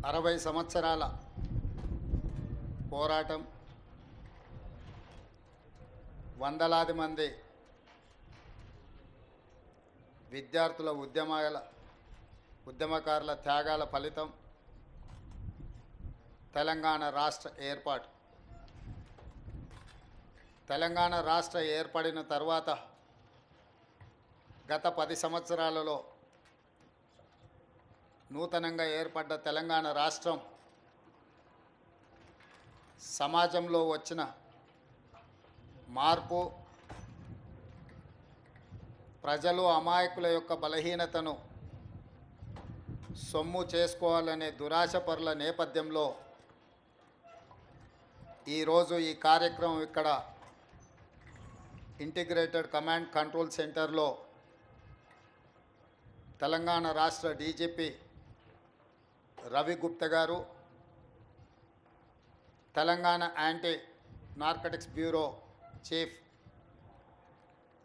60 సంవత్సరాల పోరాటం, వందలాది మంది విద్యార్థుల ఉద్యమకారుల త్యాగాల ఫలితం తెలంగాణ రాష్ట్ర ఏర్పాటు. తెలంగాణ రాష్ట్ర ఏర్పడిన తర్వాత గత 10 సంవత్సరాలలో నూతనంగా ఏర్పడ్డ తెలంగాణ రాష్ట్రం సమాజంలో వచ్చిన మార్పు, ప్రజలు అమాయకుల యొక్క బలహీనతను సొమ్ము చేసుకోవాలనే దురాశపరుల నేపథ్యంలో ఈరోజు ఈ కార్యక్రమం ఇక్కడ ఇంటిగ్రేటెడ్ కమాండ్ కంట్రోల్ సెంటర్లో తెలంగాణ రాష్ట్ర DGP Ravi Gupta garu, Telangana anti narcotics bureau chief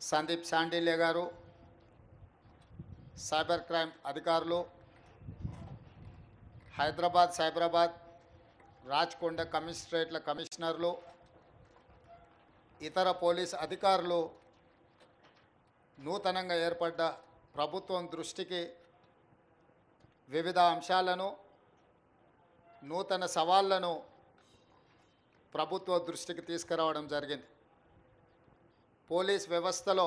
Sandeep Sandilya garu, cyber crime అధికారులు, హైదరాబాద్, సైబరాబాద్, రాచకొండ కమిషనరేట్ల కమిషనర్లు, ఇతర పోలీస్ అధికారులు నూతనంగా ఏర్పడ్డ ప్రభుత్వం దృష్టికి వివిధ అంశాలను, నూతన సవాళ్లను ప్రభుత్వ దృష్టికి తీసుకురావడం జరిగింది. పోలీస్ వ్యవస్థలో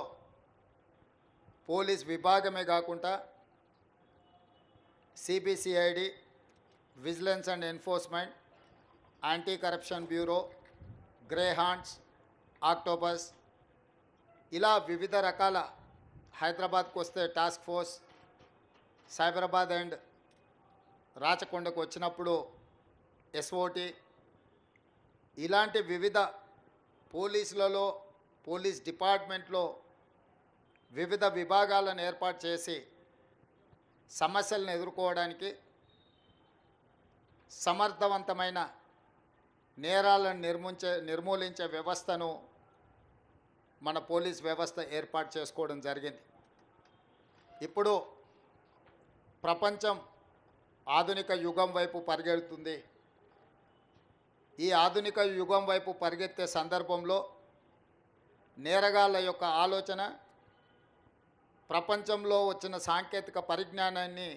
పోలీస్ విభాగమే కాకుండా CBCID, vigilance and enforcement, anti corruption bureau, grey hands, octopus, ఇలా వివిధ రకాల, హైదరాబాద్కు వస్తే టాస్క్ ఫోర్స్, సైబరాబాద్ అండ్ రాచకొండకు వచ్చినప్పుడు ఎస్ఓటి, ఇలాంటి వివిధ పోలీసులలో, పోలీస్ డిపార్ట్మెంట్లో వివిధ విభాగాలను ఏర్పాటు చేసి సమస్యలను ఎదుర్కోవడానికి, సమర్థవంతమైన నేరాలను నిర్మూలించే వ్యవస్థను మన పోలీస్ వ్యవస్థ ఏర్పాటు చేసుకోవడం జరిగింది. ఇప్పుడు ప్రపంచం ఆధునిక యుగం వైపు పరిగెడుతుంది. ఈ ఆధునిక యుగం వైపు పరిగెత్తే సందర్భంలో నేరగాళ్ళ యొక్క ఆలోచన, ప్రపంచంలో వచ్చిన సాంకేతిక పరిజ్ఞానాన్ని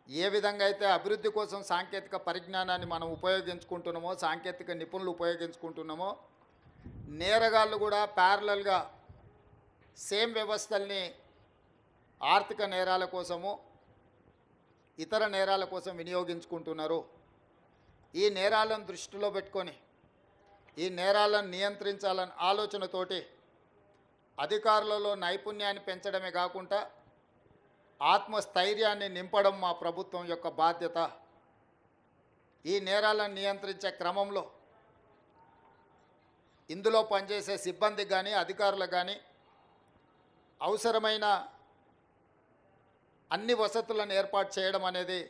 ఏ విధంగా అయితే అభివృద్ధి కోసం సాంకేతిక పరిజ్ఞానాన్ని మనం ఉపయోగించుకుంటున్నామో, సాంకేతిక నిపుణులు ఉపయోగించుకుంటున్నామో, నేరగాళ్ళు కూడా ప్యారలల్గా సేమ్ వ్యవస్థల్ని ఆర్థిక నేరాల కోసము, ఇతర నేరాల కోసం వినియోగించుకుంటున్నారు. ఈ నేరాలను దృష్టిలో పెట్టుకొని ఈ నేరాలను నియంత్రించాలన్న ఆలోచనతోటి అధికారులలో నైపుణ్యాన్ని పెంచడమే కాకుండా ఆత్మస్థైర్యాన్ని నింపడం మా ప్రభుత్వం యొక్క బాధ్యత. ఈ నేరాలను నియంత్రించే క్రమంలో ఇందులో పనిచేసే సిబ్బందికి కానీ, అధికారులకు కానీ అవసరమైన అన్ని వసతులను ఏర్పాటు చేయడం అనేది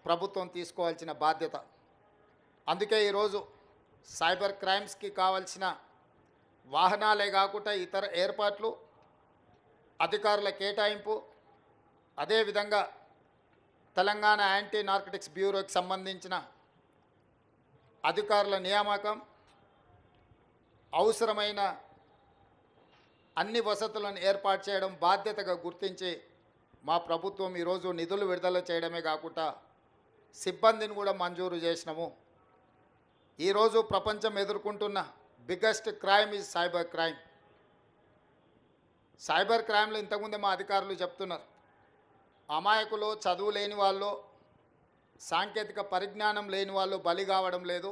ప్రభుత్వం తీసుకోవాల్సిన బాధ్యత. అందుకే ఈరోజు సైబర్ క్రైమ్స్కి కావాల్సిన వాహనాలే కాకుండా ఇతర ఏర్పాట్లు, అధికారుల కేటాయింపు, అదేవిధంగా తెలంగాణ యాంటీ నార్కటిక్స్ బ్యూరోకి సంబంధించిన అధికారుల నియామకం, అవసరమైన అన్ని వసతులను ఏర్పాటు చేయడం బాధ్యతగా గుర్తించి మా ప్రభుత్వం ఈరోజు నిధులు విడుదల చేయడమే కాకుండా సిబ్బందిని కూడా మంజూరు చేసినాము. ఈరోజు ప్రపంచం ఎదుర్కొంటున్న biggest crime is cyber crime. Cyber క్రైమ్లో ఇంతకుముందే మా అధికారులు చెప్తున్నారు, అమాయకులు, చదువు లేని వాళ్ళు, సాంకేతిక పరిజ్ఞానం లేని వాళ్ళు బలి కావడం లేదు.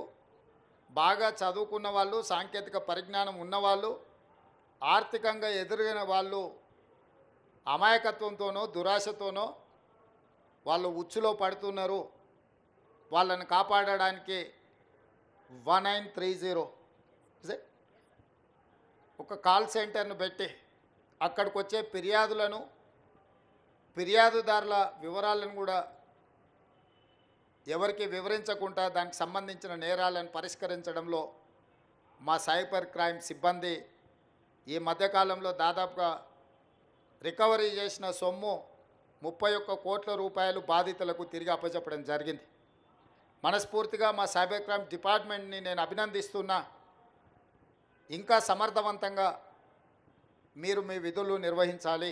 బాగా చదువుకున్న వాళ్ళు, సాంకేతిక పరిజ్ఞానం ఉన్నవాళ్ళు, ఆర్థికంగా ఎదురైన వాళ్ళు అమాయకత్వంతోనో దురాశతోనో వాళ్ళు ఉచ్చులో పడుతున్నారు. వాళ్ళని కాపాడడానికి 1930 ఒక కాల్ సెంటర్ను పెట్టి అక్కడికి వచ్చే ఫిర్యాదుదారుల వివరాలను కూడా ఎవరికి వివరించకుండా దానికి సంబంధించిన నేరాలను పరిష్కరించడంలో మా సైబర్ క్రైమ్ సిబ్బంది ఈ మధ్యకాలంలో దాదాపుగా రికవరీ చేసిన సొమ్ము 31 కోట్ల రూపాయలు బాధితులకు తిరిగి అప్పచెప్పడం జరిగింది. మనస్ఫూర్తిగా మా సైబర్ క్రైమ్ డిపార్ట్మెంట్ని నేను అభినందిస్తున్నా. ఇంకా సమర్థవంతంగా మీరు మీ విధులు నిర్వహించాలి.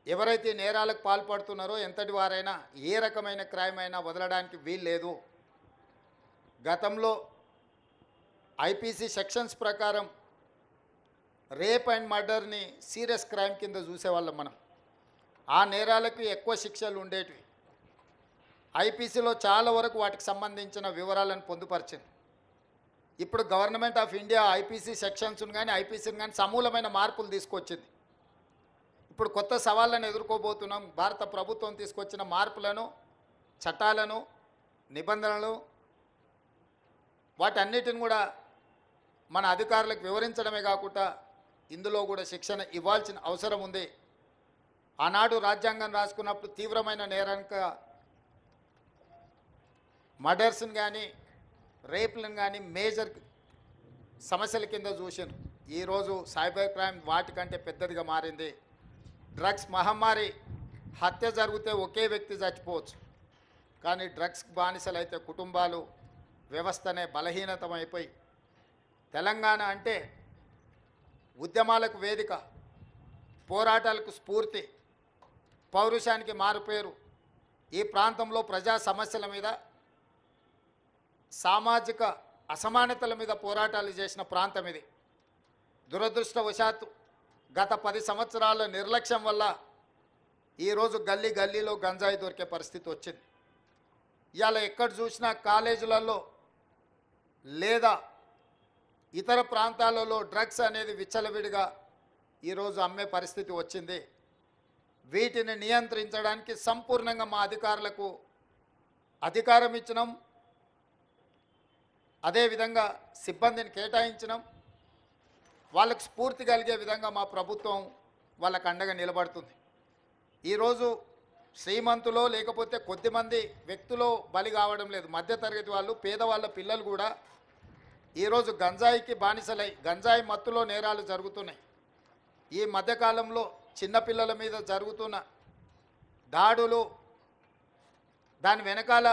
ఎవరైతే నేరాలకు పాల్పడుతున్నారో ఎంతటి వారైనా ఏ రకమైన క్రైమ్ అయినా వదలడానికి వీల్లేదు. గతంలో ఐపీసీ సెక్షన్స్ ప్రకారం రేప్ అండ్ మర్డర్ని సీరియస్ క్రైమ్ కింద చూసేవాళ్ళం మనం. ఆ నేరాలకు ఎక్కువ శిక్షలు ఉండేటివి. ఐపీసీలో చాలా వరకు వాటికి సంబంధించిన వివరాలను పొందుపరిచింది. ఇప్పుడు గవర్నమెంట్ ఆఫ్ ఇండియా ఐపీసీ సెక్షన్స్ను కానీ ఐపీసీని కానీ సమూలమైన మార్పులు తీసుకొచ్చింది. ఇప్పుడు కొత్త సవాళ్ళను ఎదుర్కోబోతున్నాం. భారత ప్రభుత్వం తీసుకొచ్చిన మార్పులను, చట్టాలను, నిబంధనలు వాటన్నిటిని కూడా మన అధికారులకు వివరించడమే కాకుండా ఇందులో కూడా శిక్షణ ఇవ్వాల్సిన అవసరం ఉంది. ఆనాడు రాజ్యాంగం రాసుకున్నప్పుడు తీవ్రమైన నేరానికి మర్డర్స్ని కానీ రేప్లను కానీ మేజర్ సమస్యల కింద చూసాను. ఈరోజు సైబర్ క్రైమ్ వాటికంటే పెద్దదిగా మారింది. డ్రగ్స్ మహమ్మారి, హత్య జరిగితే ఒకే వ్యక్తి చచ్చిపోవచ్చు, కానీ డ్రగ్స్ బానిసలు అయితే కుటుంబాలు, వ్యవస్థనే బలహీనతమైపోయి తెలంగాణ అంటే ఉద్యమాలకు వేదిక, పోరాటాలకు స్ఫూర్తి, పౌరుషానికి మారుపేరు. ఈ ప్రాంతంలో ప్రజా సమస్యల మీద, సామాజిక అసమానతల మీద పోరాటాలు చేసిన ప్రాంతం ఇది. దురదృష్టవశాత్తు గత 10 సంవత్సరాల నిర్లక్ష్యం వల్ల ఈరోజు గల్లీ గల్లీలో గంజాయి దొరికే పరిస్థితి వచ్చింది. ఇవాళ ఎక్కడ చూసినా కాలేజీలలో లేదా ఇతర ప్రాంతాలలో డ్రగ్స్ అనేది విచ్చలవిడిగా ఈరోజు అమ్మే పరిస్థితి వచ్చింది. వీటిని నియంత్రించడానికి సంపూర్ణంగా మా అధికారులకు అధికారం ఇచ్చినాం. అదేవిధంగా సిబ్బందిని కేటాయించినాం. వాళ్ళకు స్ఫూర్తి కలిగే విధంగా మా ప్రభుత్వం వాళ్ళకు అండగా నిలబడుతుంది. ఈరోజు శ్రీమంతులో లేకపోతే కొద్దిమంది వ్యక్తులు బలి కావడం లేదు. మధ్యతరగతి వాళ్ళు, పేదవాళ్ళ పిల్లలు కూడా ఈరోజు గంజాయికి బానిసలై గంజాయి మత్తులో నేరాలు జరుగుతున్నాయి. ఈ మధ్యకాలంలో చిన్నపిల్లల మీద జరుగుతున్న దాడులు, దాని వెనకాల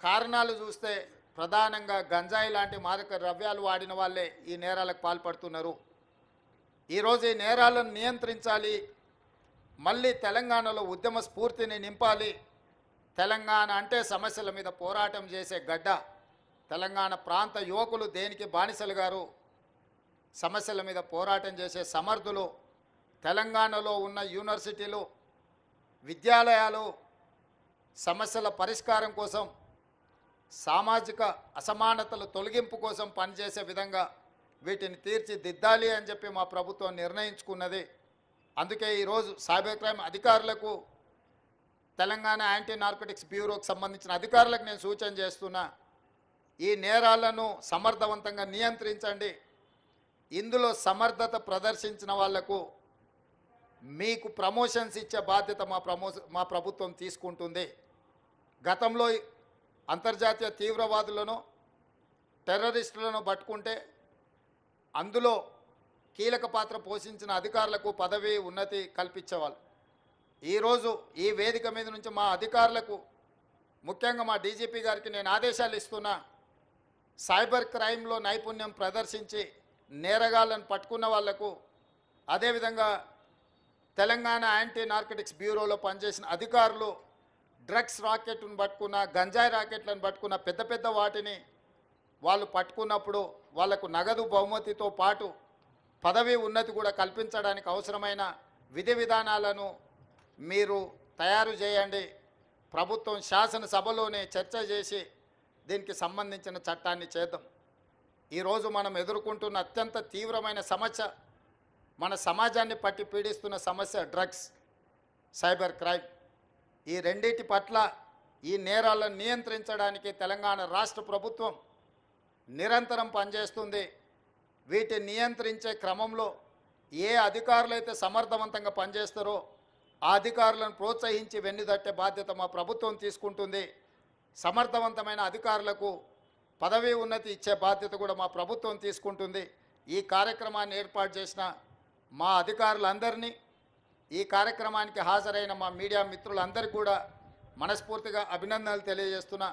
కారణాలు చూస్తే ప్రధానంగా గంజాయి లాంటి మాదక ద్రవ్యాలు వాడిన వాళ్ళే ఈ నేరాలకు పాల్పడుతున్నారు. ఈరోజు ఈ నేరాలను నియంత్రించాలి. మళ్ళీ తెలంగాణలో ఉద్యమ స్ఫూర్తిని నింపాలి. తెలంగాణ అంటే సమస్యల మీద పోరాటం చేసే గడ్డ. తెలంగాణ ప్రాంత యువకులు దేనికి బానిసలు గారు? సమస్యల మీద పోరాటం చేసే సమర్థులు. తెలంగాణలో ఉన్న యూనివర్సిటీలు, విద్యాలయాలు సమస్యల పరిష్కారం కోసం, సామాజిక అసమానతల తొలగింపు కోసం పనిచేసే విధంగా వీటిని తీర్చిదిద్దాలి అని చెప్పి మా ప్రభుత్వం నిర్ణయించుకున్నది. అందుకే ఈరోజు సైబర్ క్రైమ్ అధికారులకు, తెలంగాణ యాంటీ నార్కోటిక్స్ బ్యూరోకి సంబంధించిన అధికారులకు నేను సూచన చేస్తున్నా. ఈ నేరాలను సమర్థవంతంగా నియంత్రించండి. ఇందులో సమర్థత ప్రదర్శించిన వాళ్లకు మీకు ప్రమోషన్స్ ఇచ్చే బాధ్యత మా ప్రభుత్వం తీసుకుంటుంది. గతంలో అంతర్జాతీయ తీవ్రవాదులను, టెర్రరిస్టులను పట్టుకుంటే అందులో కీలక పాత్ర పోషించిన అధికారులకు పదవి ఉన్నతి కల్పించేవాళ్ళు. ఈరోజు ఈ వేదిక మీద నుంచి మా అధికారులకు, ముఖ్యంగా మా డీజీపీ గారికి నేను ఆదేశాలు ఇస్తున్నా. సైబర్ క్రైమ్లో నైపుణ్యం ప్రదర్శించి నేరగాళ్లను పట్టుకున్న వాళ్లకు, అదేవిధంగా తెలంగాణ యాంటీ నార్కోటిక్స్ బ్యూరోలో పనిచేసిన అధికారులు డ్రగ్స్ రాకెట్ను పట్టుకున్న, గంజాయి రాకెట్లను పట్టుకున్న, పెద్ద పెద్ద వాటిని వాళ్ళు పట్టుకున్నప్పుడు వాళ్లకు నగదు బహుమతితో పాటు పదవి ఉన్నతి కూడా కల్పించడానికి అవసరమైన విధి విధానాలను మీరు తయారు చేయండి. ప్రభుత్వం శాసనసభలోనే చర్చ చేసి దీనికి సంబంధించిన చట్టాన్ని చేద్దాం. ఈరోజు మనం ఎదుర్కొంటున్న అత్యంత తీవ్రమైన సమస్య, మన సమాజాన్ని పట్టి పీడిస్తున్న సమస్య డ్రగ్స్, సైబర్ క్రైమ్. ఈ రెండింటి పట్ల, ఈ నేరాలను నియంత్రించడానికి తెలంగాణ రాష్ట్ర ప్రభుత్వం నిరంతరం పనిచేస్తుంది. వీటిని నియంత్రించే క్రమంలో ఏ అధికారులైతే సమర్థవంతంగా పనిచేస్తారో ఆ అధికారులను ప్రోత్సహించి వెన్నుదట్టే బాధ్యత మా ప్రభుత్వం తీసుకుంటుంది. సమర్థవంతమైన అధికారులకు పదవి ఉన్నతి ఇచ్చే బాధ్యత కూడా మా ప్రభుత్వం తీసుకుంటుంది. ఈ కార్యక్రమాన్ని ఏర్పాటు చేసిన మా అధికారులందరినీ, ఈ కార్యక్రమానికి హాజరైన మా మీడియా మిత్రులందరికీ కూడా మనస్ఫూర్తిగా అభినందనలు తెలియజేస్తున్నా.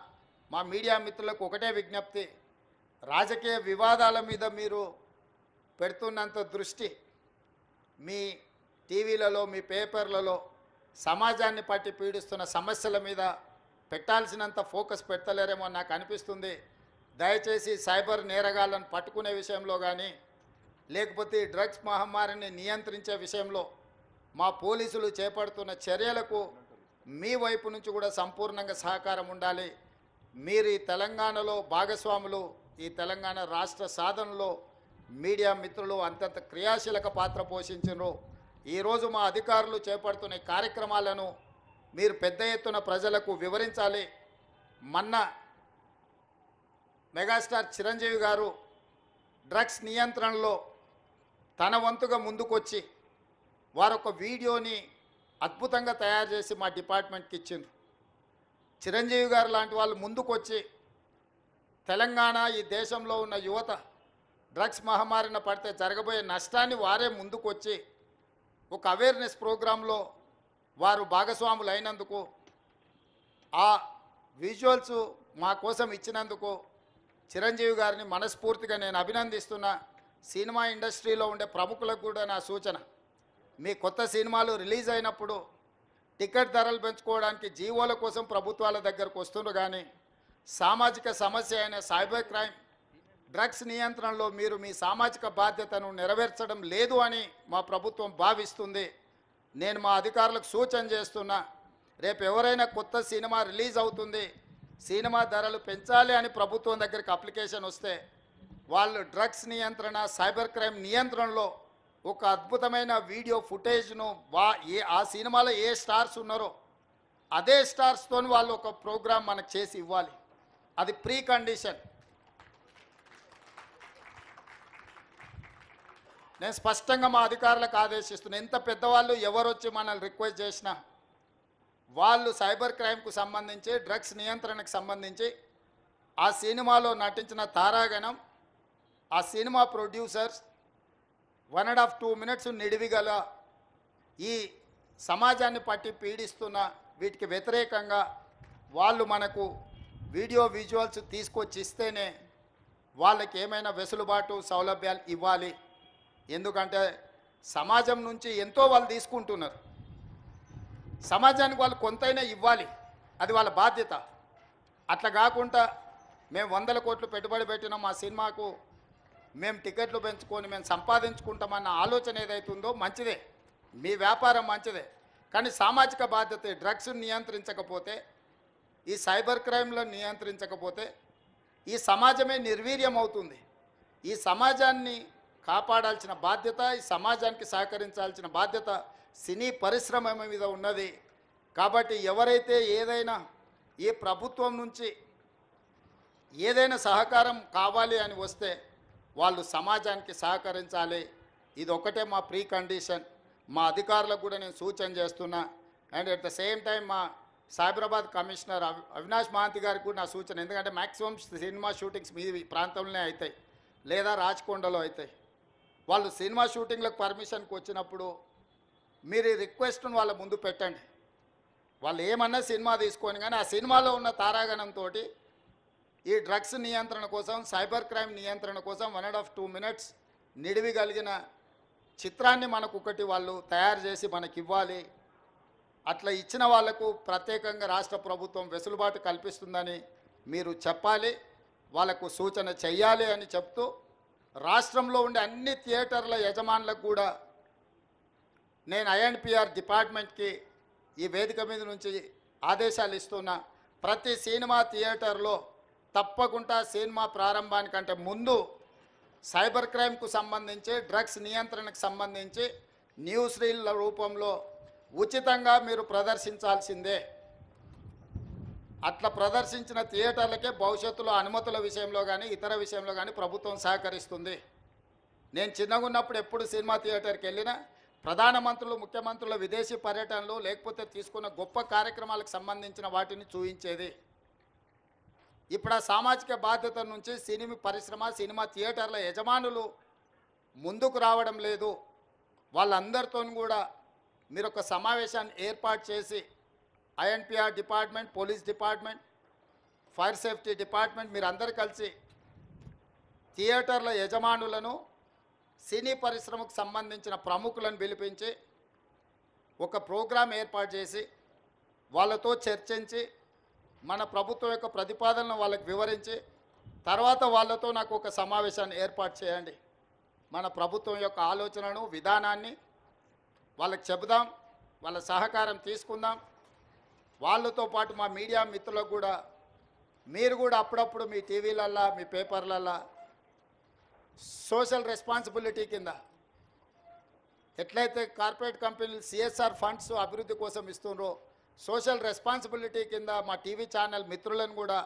మా మీడియా మిత్రులకు ఒకటే విజ్ఞప్తి, రాజకీయ వివాదాల మీద మీరు పెడుతున్నంత దృష్టి మీ టీవీలలో మీ పేపర్లలో సమాజాన్ని పట్టి పీడిస్తున్న సమస్యల మీద పెట్టాల్సినంత ఫోకస్ పెట్టలేరేమో నాకు అనిపిస్తుంది. దయచేసి సైబర్ నేరగాళ్లను పట్టుకునే విషయంలో కానీ లేకపోతే డ్రగ్స్ మహమ్మారిని నియంత్రించే విషయంలో మా పోలీసులు చేపడుతున్న చర్యలకు మీ వైపు నుంచి కూడా సంపూర్ణంగా సహకారం ఉండాలి. మీరు ఈ తెలంగాణలో భాగస్వాములు, ఈ తెలంగాణ రాష్ట్ర సాధనలో మీడియా మిత్రులు అంతంత క్రియాశీలక పాత్ర పోషించారు. ఈరోజు మా అధికారులు చేపడుతున్న కార్యక్రమాలను మీరు పెద్ద ఎత్తున ప్రజలకు వివరించాలి. మొన్న మెగాస్టార్ చిరంజీవి గారు డ్రగ్స్ నియంత్రణలో తన వంతుగా ముందుకొచ్చి వారొక వీడియోని అద్భుతంగా తయారు చేసి మా డిపార్ట్మెంట్కి ఇచ్చిండ్రు. చిరంజీవి గారు లాంటి వాళ్ళు ముందుకొచ్చి తెలంగాణ ఈ దేశంలో ఉన్న యువత డ్రగ్స్ మహమ్మారిన పడితే జరగబోయే నష్టాన్ని వారే ముందుకొచ్చి ఒక అవేర్నెస్ ప్రోగ్రాంలో వారు భాగస్వాములు అయినందుకు, ఆ విజువల్స్ మా కోసం ఇచ్చినందుకు చిరంజీవి గారిని మనస్ఫూర్తిగా నేను అభినందిస్తున్నా. సినిమా ఇండస్ట్రీలో ఉండే ప్రముఖులకు కూడా నా సూచన, మీ కొత్త సినిమాలు రిలీజ్ అయినప్పుడు టికెట్ ధరలు పెంచుకోవడానికి జీవోల కోసం ప్రభుత్వాల దగ్గరకు వస్తున్నారు, కానీ సామాజిక సమస్య అయిన సైబర్ క్రైమ్ డ్రగ్స్ నియంత్రణలో మీరు మీ సామాజిక బాధ్యతను నెరవేర్చడం లేదు అని మా ప్రభుత్వం భావిస్తుంది. నేను మా అధికారులకు సూచన చేస్తున్నా, రేపు ఎవరైనా కొత్త సినిమా రిలీజ్ అవుతుంది, సినిమా ధరలు పెంచాలి అని ప్రభుత్వం దగ్గరికి అప్లికేషన్ వస్తే వాళ్ళు డ్రగ్స్ నియంత్రణ సైబర్ క్రైమ్ నియంత్రణలో ఒక అద్భుతమైన వీడియో ఫుటేజ్ను ఆ సినిమాలో ఏ స్టార్స్ ఉన్నారో అదే స్టార్స్తో వాళ్ళు ఒక ప్రోగ్రాం మనకు చేసి ఇవ్వాలి. అది ప్రీ కండిషన్. నేను స్పష్టంగా మా అధికారులకు ఆదేశిస్తున్నాను, ఎంత పెద్దవాళ్ళు ఎవరు వచ్చి మనల్ని రిక్వెస్ట్ చేసినా వాళ్ళు సైబర్ క్రైమ్కు సంబంధించి డ్రగ్స్ నియంత్రణకు సంబంధించి ఆ సినిమాలో నటించిన తారాగణం, ఆ సినిమా ప్రొడ్యూసర్స్ 1.5-2 minutes నిడివిగల ఈ సమాజాన్ని పట్టి పీడిస్తున్న వీటికి వ్యతిరేకంగా వాళ్ళు మనకు వీడియో విజువల్స్ తీసుకొచ్చి ఇస్తేనే వాళ్ళకి ఏమైనా వెసులుబాటు సౌలభ్యాలు ఇవ్వాలి. ఎందుకంటే సమాజం నుంచి ఎంతో వాళ్ళు తీసుకుంటున్నారు, సమాజానికి వాళ్ళు కొంతైనా ఇవ్వాలి, అది వాళ్ళ బాధ్యత. అట్లా కాకుండా మేము 100 కోట్లు పెట్టుబడి పెట్టిన మా సినిమాకు మేము టికెట్లు పెంచుకొని మేము సంపాదించుకుంటామన్న ఆలోచన ఏదైతుందో మంచిదే, మీ వ్యాపారం మంచిదే, కానీ సామాజిక బాధ్యత. డ్రగ్స్ నియంత్రించకపోతే, ఈ సైబర్ క్రైమ్లను నియంత్రించకపోతే ఈ సమాజమే నిర్వీర్యం అవుతుంది. ఈ సమాజాన్ని కాపాడాల్సిన బాధ్యత, ఈ సమాజానికి సహకరించాల్సిన బాధ్యత సినీ పరిశ్రమ మీద ఉన్నది. కాబట్టి ఎవరైతే ఏదైనా ఈ ప్రభుత్వం నుంచి ఏదైనా సహకారం కావాలి అని వస్తే వాళ్ళు సమాజానికి సహకరించాలి. ఇది ఒకటే మా ప్రీ కండిషన్. మా అధికారులకు కూడా నేను సూచన చేస్తున్నా. And at the same time మా సైబరాబాద్ కమిషనర్ అవినాష్ మహాంతి గారికి కూడా నా సూచన, ఎందుకంటే మ్యాక్సిమం సినిమా షూటింగ్స్ మీ ప్రాంతంలోనే అవుతాయి లేదా రాచకొండలో అవుతాయి. వాళ్ళు సినిమా షూటింగ్లకు పర్మిషన్కి వచ్చినప్పుడు మీరు ఈ రిక్వెస్ట్ను వాళ్ళ ముందు పెట్టండి. వాళ్ళు ఏమన్నా సినిమా తీసుకొని, కానీ ఆ సినిమాలో ఉన్న తారాగణంతో ఈ డ్రగ్స్ నియంత్రణ కోసం, సైబర్ క్రైమ్ నియంత్రణ కోసం 1.5-2 minutes నిడివి కలిగిన చిత్రాన్ని మనకు ఒకటి వాళ్ళు తయారు చేసి మనకి ఇవ్వాలి. అట్లా ఇచ్చిన వాళ్లకు ప్రత్యేకంగా రాష్ట్ర ప్రభుత్వం వెసులుబాటు కల్పిస్తుందని మీరు చెప్పాలి, వాళ్ళకు సూచన చెయ్యాలి అని చెప్తూ, రాష్ట్రంలో ఉండే అన్ని థియేటర్ల యజమానులకు కూడా నేను INPR డిపార్ట్మెంట్కి ఈ వేదిక మీద నుంచి ఆదేశాలు ఇస్తున్నా. ప్రతి సినిమా థియేటర్లో తప్పకుండా సినిమా ప్రారంభానికంటే ముందు సైబర్ క్రైమ్కు సంబంధించి, డ్రగ్స్ నియంత్రణకు సంబంధించి న్యూస్ రీల్ల రూపంలో ఉచితంగా మీరు ప్రదర్శించాల్సిందే. అట్లా ప్రదర్శించిన థియేటర్లకే భవిష్యత్తులో అనుమతుల విషయంలో కానీ ఇతర విషయంలో కానీ ప్రభుత్వం సహకరిస్తుంది. నేను చిన్నగా ఉన్నప్పుడు ఎప్పుడు సినిమా థియేటర్కి వెళ్ళినా ప్రధానమంత్రులు, ముఖ్యమంత్రుల విదేశీ పర్యటనలు లేకపోతే తీసుకున్న గొప్ప కార్యక్రమాలకు సంబంధించిన వాటిని చూపించేది. ఇప్పుడు ఆ సామాజిక బాధ్యత నుంచి సినిమా పరిశ్రమ, సినిమా థియేటర్ల యజమానులు ముందుకు రావడం లేదు. వాళ్ళందరితో కూడా మీరు ఒక సమావేశాన్ని ఏర్పాటు చేసి INPR department, police department, fire safety department మీరు అందరు కలిసి థియేటర్ల యజమానులను, సినీ పరిశ్రమకు సంబంధించిన ప్రముఖులను పిలిపించి ఒక ప్రోగ్రాం ఏర్పాటు చేసి వాళ్ళతో చర్చించి మన ప్రభుత్వం యొక్క ప్రతిపాదనను వాళ్ళకి వివరించి తర్వాత వాళ్ళతో నాకు ఒక సమావేశాన్ని ఏర్పాటు చేయండి. మన ప్రభుత్వం యొక్క ఆలోచనను, విధానాన్ని వాళ్ళకి చెబుదాం, వాళ్ళ సహకారం తీసుకుందాం. వాళ్ళతో పాటు మా మీడియా మిత్రులకు కూడా మీరు కూడా అప్పుడప్పుడు మీ టీవీలల్లో, మీ పేపర్లల్లో సోషల్ రెస్పాన్సిబిలిటీ కింద ఎట్లయితే కార్పొరేట్ కంపెనీలు సిఎస్ఆర్ ఫండ్స్ అభివృద్ధి కోసం ఇస్తున్నారో సోషల్ రెస్పాన్సిబిలిటీ కింద మా టీవీ ఛానల్ మిత్రులను కూడా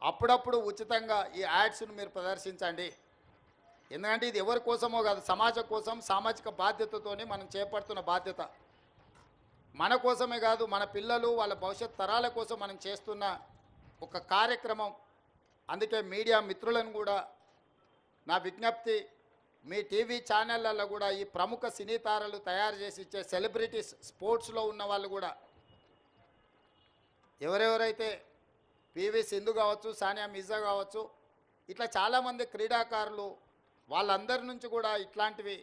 అప్పుడప్పుడు ఉచితంగా ఈ యాడ్స్ను మీరు ప్రదర్శించండి. ఎందుకంటే ఇది ఎవరి కోసమో కాదు, సమాజం కోసం, సామాజిక బాధ్యతతోని మనం చేపడుతున్న బాధ్యత. మన కోసమే కాదు, మన పిల్లలు, వాళ్ళ భవిష్యత్ తరాల కోసం మనం చేస్తున్న ఒక కార్యక్రమం. అందుకే మీడియా మిత్రులను కూడా నా విజ్ఞప్తి, మీ టీవీ ఛానళ్ళల్లో కూడా ఈ ప్రముఖ సినీ తారలు తయారు చేసి ఇచ్చే సెలబ్రిటీస్, స్పోర్ట్స్లో ఉన్న వాళ్ళు కూడా ఎవరెవరైతే పివి సింధు కావచ్చు, సానియా మిర్జా కావచ్చు, ఇట్లా చాలామంది క్రీడాకారులు వాళ్ళందరి నుంచి కూడా ఇట్లాంటివి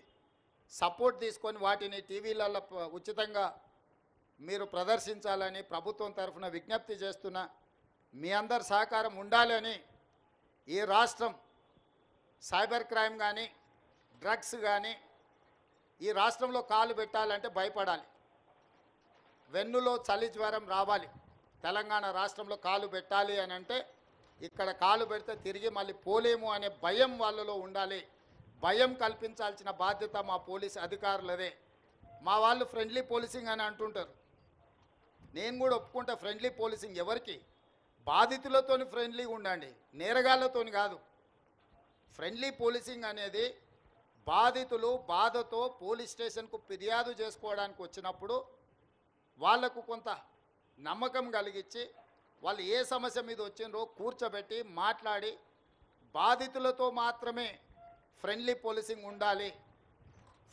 సపోర్ట్ తీసుకొని వాటిని టీవీలలో ఉచితంగా మీరు ప్రదర్శించాలని ప్రభుత్వం తరఫున విజ్ఞప్తి చేస్తున్నా. మీ అందరి సహకారం ఉండాలని. ఈ రాష్ట్రం సైబర్ క్రైమ్ కానీ, డ్రగ్స్ కానీ ఈ రాష్ట్రంలో కాలు పెట్టాలంటే భయపడాలి. వెన్నులో చలి జ్వరం రావాలి. తెలంగాణ రాష్ట్రంలో కాలు పెట్టాలి అని అంటే ఇక్కడ కాలు పెడితే తిరిగి మళ్ళీ పోలేము అనే భయం వాళ్ళలో ఉండాలి. భయం కల్పించాల్సిన బాధ్యత మా పోలీస్ అధికారులదే. మా వాళ్ళు ఫ్రెండ్లీ పోలీసింగ్ అని అంటుంటారు. నేను కూడా ఒప్పుకుంటా, ఫ్రెండ్లీ పోలీసింగ్ ఎవరికి? బాధితులతోని ఫ్రెండ్లీగా ఉండండి, నేరగాళ్ళతోని కాదు. ఫ్రెండ్లీ పోలీసింగ్ అనేది బాధితులు బాధతో పోలీస్ స్టేషన్కు ఫిర్యాదు చేసుకోవడానికి వచ్చినప్పుడు వాళ్లకు కొంత నమ్మకం కలిగించి వాళ్ళు ఏ సమస్య మీద వచ్చిందో కూర్చోబెట్టి మాట్లాడి బాధితులతో మాత్రమే ఫ్రెండ్లీ పోలీసింగ్ ఉండాలి.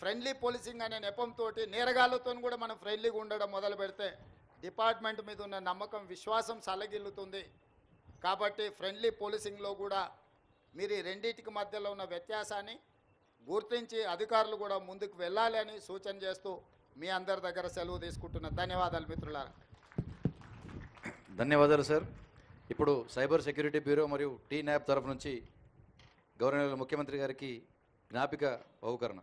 ఫ్రెండ్లీ పోలీసింగ్ అనే నెపంతో నేరగాళ్ళతో కూడా మనం ఫ్రెండ్లీగా ఉండడం మొదలు పెడితే డిపార్ట్మెంట్ మీద ఉన్న నమ్మకం, విశ్వాసం సలగిల్లుతుంది. కాబట్టి ఫ్రెండ్లీ పోలీసింగ్లో కూడా మీరు ఈ రెండింటికి మధ్యలో ఉన్న వ్యత్యాసాన్ని గుర్తించి అధికారులు కూడా ముందుకు వెళ్ళాలి అని సూచన చేస్తూ మీ అందరి దగ్గర సెలవు తీసుకుంటున్నా. ధన్యవాదాలు మిత్రులారా. ధన్యవాదాలు సార్. ఇప్పుడు సైబర్ సెక్యూరిటీ బ్యూరో మరియు టీ న్యాప్ తరఫు నుంచి గవర్నర్ ముఖ్యమంత్రి గారికి జ్ఞాపిక బహుకరణ.